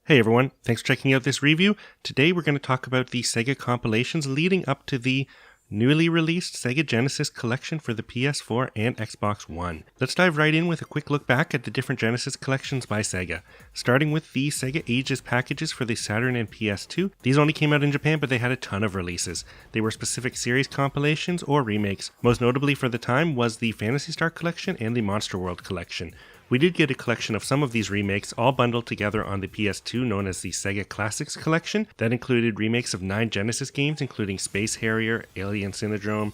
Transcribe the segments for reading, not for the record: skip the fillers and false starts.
Hey everyone, thanks for checking out this review. Today we're going to talk about the Sega Compilations leading up to the newly released Sega Genesis Collection for the PS4 and Xbox One. Let's dive right in with a quick look back at the different Genesis collections by Sega. Starting with the Sega Ages packages for the Saturn and PS2. These only came out in Japan, but they had a ton of releases. They were specific series compilations or remakes. Most notably for the time was the Phantasy Star Collection and the Monster World Collection. We did get a collection of some of these remakes, all bundled together on the PS2, known as the Sega Classics Collection. That included remakes of 9 Genesis games, including Space Harrier, Alien Syndrome,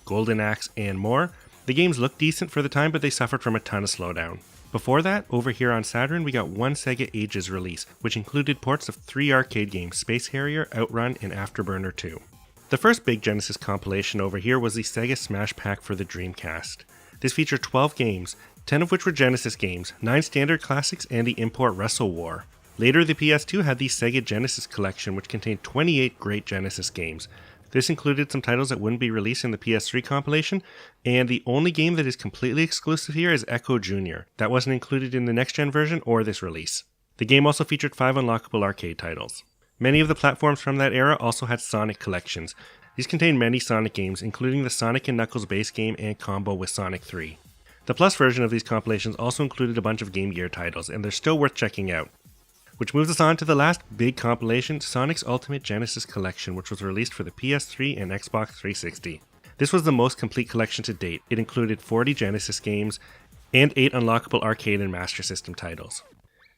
Golden Axe, and more. The games looked decent for the time, but they suffered from a ton of slowdown. Before that, over here on Saturn, we got one Sega Ages release, which included ports of 3 arcade games, Space Harrier, Outrun, and Afterburner 2. The first big Genesis compilation over here was the Sega Smash Pack for the Dreamcast. This featured 12 games, 10 of which were Genesis games, 9 standard classics, and the import Wrestle War. Later, the PS2 had the Sega Genesis Collection, which contained 28 great Genesis games. This included some titles that wouldn't be released in the PS3 compilation, and the only game that is completely exclusive here is Echo Jr. That wasn't included in the next-gen version or this release. The game also featured 5 unlockable arcade titles. Many of the platforms from that era also had Sonic collections. These contained many Sonic games, including the Sonic & Knuckles base game and combo with Sonic 3. The Plus version of these compilations also included a bunch of Game Gear titles, and they're still worth checking out. Which moves us on to the last big compilation, Sonic's Ultimate Genesis Collection, which was released for the PS3 and Xbox 360. This was the most complete collection to date. It included 40 Genesis games and 8 unlockable arcade and Master System titles.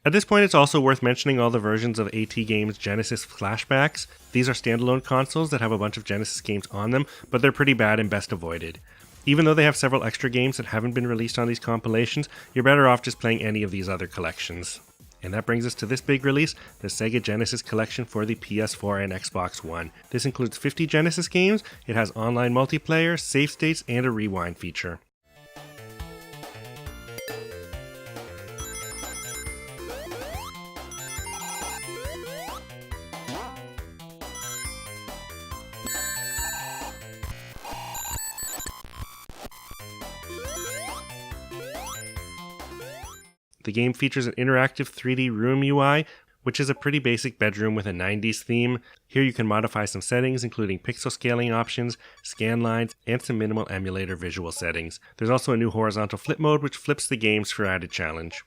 At this point, it's also worth mentioning all the versions of AT Games Genesis Flashbacks. These are standalone consoles that have a bunch of Genesis games on them, but they're pretty bad and best avoided. Even though they have several extra games that haven't been released on these compilations, you're better off just playing any of these other collections. And that brings us to this big release, the Sega Genesis Collection for the PS4 and Xbox One. This includes 50 Genesis games, it has online multiplayer, save states, and a rewind feature. The game features an interactive 3D room UI, which is a pretty basic bedroom with a 90s theme. Here you can modify some settings, including pixel scaling options, scan lines, and some minimal emulator visual settings. There's also a new horizontal flip mode, which flips the games for added challenge.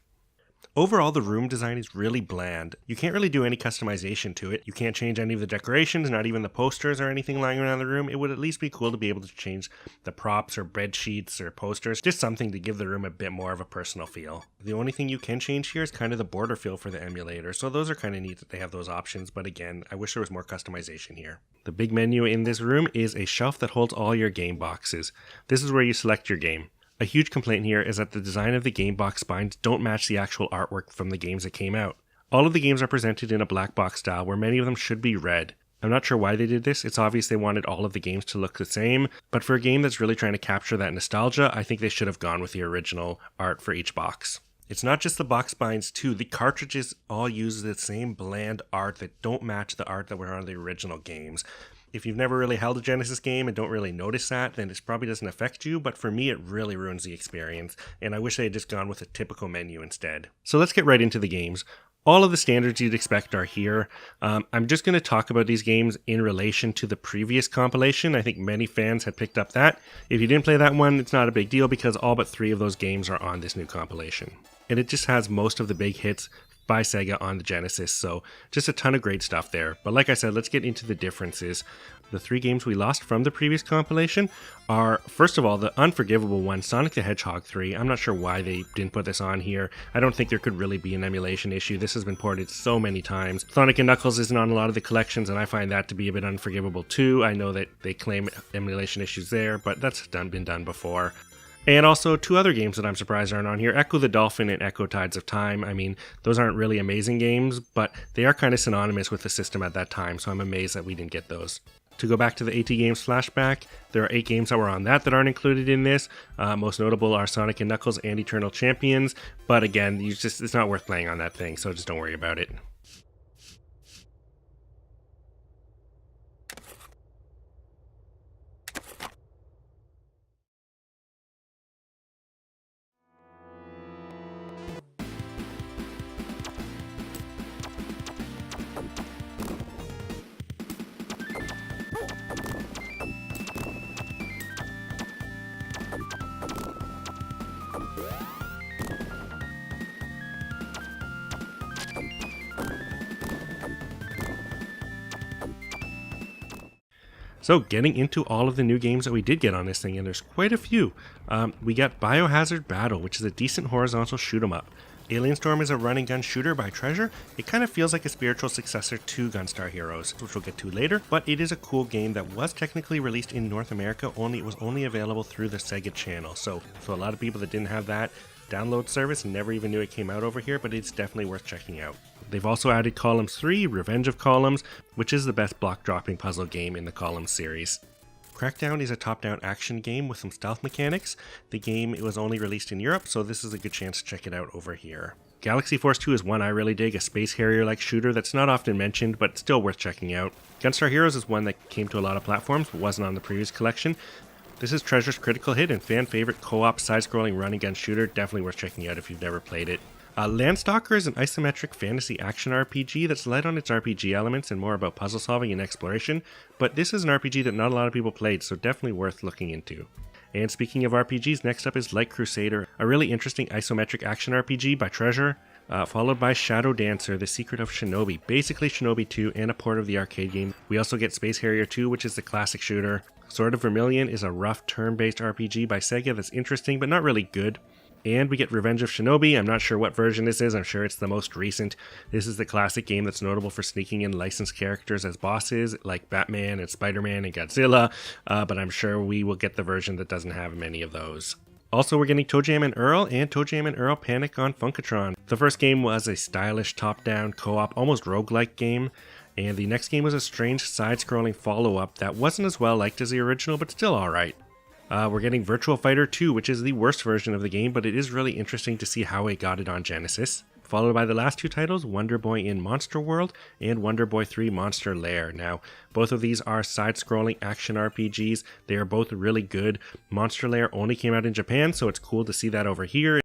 Overall, the room design is really bland. You can't really do any customization to it. You can't change any of the decorations, not even the posters or anything lying around the room. It would at least be cool to be able to change the props or bed sheets or posters, just something to give the room a bit more of a personal feel. The only thing you can change here is kind of the border feel for the emulator, so those are kind of neat that they have those options, but again, I wish there was more customization here. The big menu in this room is a shelf that holds all your game boxes. This is where you select your game. A huge complaint here is that the design of the game box spines don't match the actual artwork from the games that came out. All of the games are presented in a black box style where many of them should be red. I'm not sure why they did this. It's obvious they wanted all of the games to look the same, but for a game that's really trying to capture that nostalgia, I think they should have gone with the original art for each box. It's not just the box spines too, the cartridges all use the same bland art that don't match the art that were on the original games. If you've never really held a Genesis game and don't really notice that, then it probably doesn't affect you, but for me it really ruins the experience, and I wish they had just gone with a typical menu instead. So let's get right into the games. All of the standards you'd expect are here. I'm just going to talk about these games in relation to the previous compilation. I think many fans had picked up that. If you didn't play that one, it's not a big deal because all but 3 of those games are on this new compilation. And it just has most of the big hits by Sega on the Genesis, so just a ton of great stuff there. But like I said, let's get into the differences. The 3 games we lost from the previous compilation are, first of all, the unforgivable one, Sonic the Hedgehog 3. I'm not sure why they didn't put this on here. I don't think there could really be an emulation issue. This has been ported so many times. Sonic & Knuckles isn't on a lot of the collections, and I find that to be a bit unforgivable too. I know that they claim emulation issues there, but that's been done before. And also 2 other games that I'm surprised aren't on here, Echo the Dolphin and Echo Tides of Time. I mean, those aren't really amazing games, but they are kind of synonymous with the system at that time, so I'm amazed that we didn't get those. To go back to the AT Games Flashback, there are 8 games that were on that aren't included in this. Most notable are Sonic & Knuckles and Eternal Champions, but again, it's not worth playing on that thing, so just don't worry about it. So getting into all of the new games that we did get on this thing, and there's quite a few. We got Biohazard Battle, which is a decent horizontal shoot 'em up. Alien Storm is a run and gun shooter by Treasure. It kind of feels like a spiritual successor to Gunstar Heroes, which we'll get to later, but it is a cool game that was technically released in North America, it was only available through the Sega channel. So a lot of people that didn't have that download service never even knew it came out over here, but it's definitely worth checking out. They've also added Columns 3, Revenge of Columns, which is the best block dropping puzzle game in the Columns series. Crackdown is a top-down action game with some stealth mechanics. The game was only released in Europe, so this is a good chance to check it out over here. Galaxy Force 2 is one I really dig, a Space Harrier-like shooter that's not often mentioned, but still worth checking out. Gunstar Heroes is one that came to a lot of platforms, but wasn't on the previous collection. This is Treasure's critical hit and fan-favorite co-op side-scrolling run-and-gun shooter, definitely worth checking out if you've never played it. Landstalker is an isometric fantasy action RPG that's light on its RPG elements and more about puzzle solving and exploration, but this is an RPG that not a lot of people played, so definitely worth looking into. And speaking of RPGs, next up is Light Crusader, a really interesting isometric action RPG by Treasure, followed by Shadow Dancer, The Secret of Shinobi, basically Shinobi 2 and a port of the arcade game. We also get Space Harrier 2, which is the classic shooter. Sword of Vermilion is a rough turn-based RPG by Sega that's interesting but not really good. And we get Revenge of Shinobi. I'm not sure what version this is. I'm sure it's the most recent. This is the classic game that's notable for sneaking in licensed characters as bosses, like Batman and Spider-Man and Godzilla, but I'm sure we will get the version that doesn't have many of those. Also, we're getting ToeJam and Earl Panic on Funkatron. The first game was a stylish top-down co-op, almost roguelike game, and the next game was a strange side-scrolling follow-up that wasn't as well liked as the original, but still alright. We're getting Virtual Fighter 2, which is the worst version of the game, but it is really interesting to see how it got it on Genesis. Followed by the last two titles, Wonder Boy in Monster World and Wonder Boy 3 Monster Lair. Now, both of these are side-scrolling action RPGs. They are both really good. Monster Lair only came out in Japan, so it's cool to see that over here.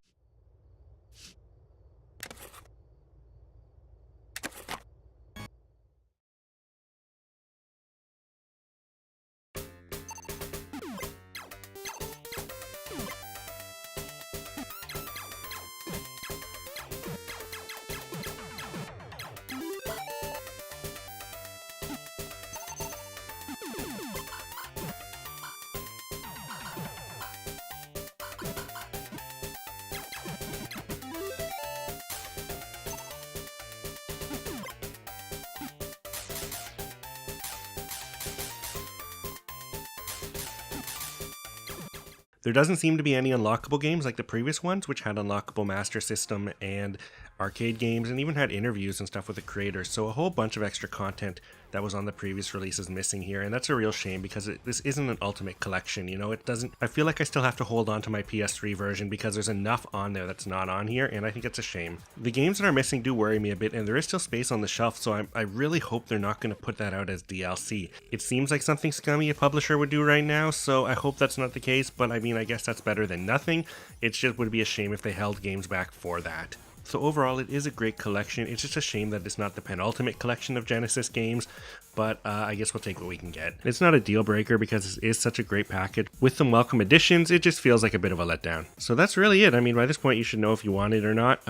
There doesn't seem to be any unlockable games like the previous ones, which had unlockable Master System and arcade games and even had interviews and stuff with the creators, so a whole bunch of extra content that was on the previous release is missing here, and that's a real shame because this isn't an ultimate collection, you know. I feel like I still have to hold on to my PS3 version because there's enough on there that's not on here, and I think it's a shame. The games that are missing do worry me a bit, and there is still space on the shelf, so I really hope they're not going to put that out as DLC. It seems like something scummy a publisher would do right now, so I hope that's not the case, but I mean, I guess that's better than nothing. It just would be a shame if they held games back for that. So overall, it is a great collection. It's just a shame that it's not the penultimate collection of Genesis games, but I guess we'll take what we can get. It's not a deal breaker because it is such a great package. With some welcome additions, it just feels like a bit of a letdown. So that's really it. I mean, by this point, you should know if you want it or not.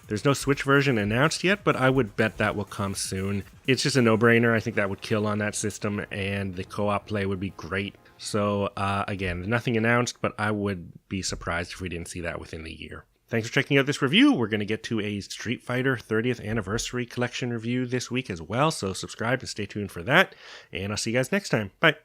There's no Switch version announced yet, but I would bet that will come soon. It's just a no-brainer. I think that would kill on that system, and the co-op play would be great. So again, nothing announced, but I would be surprised if we didn't see that within the year. Thanks for checking out this review. We're going to get to a Street Fighter 30th Anniversary Collection review this week as well, so subscribe and stay tuned for that, and I'll see you guys next time. Bye!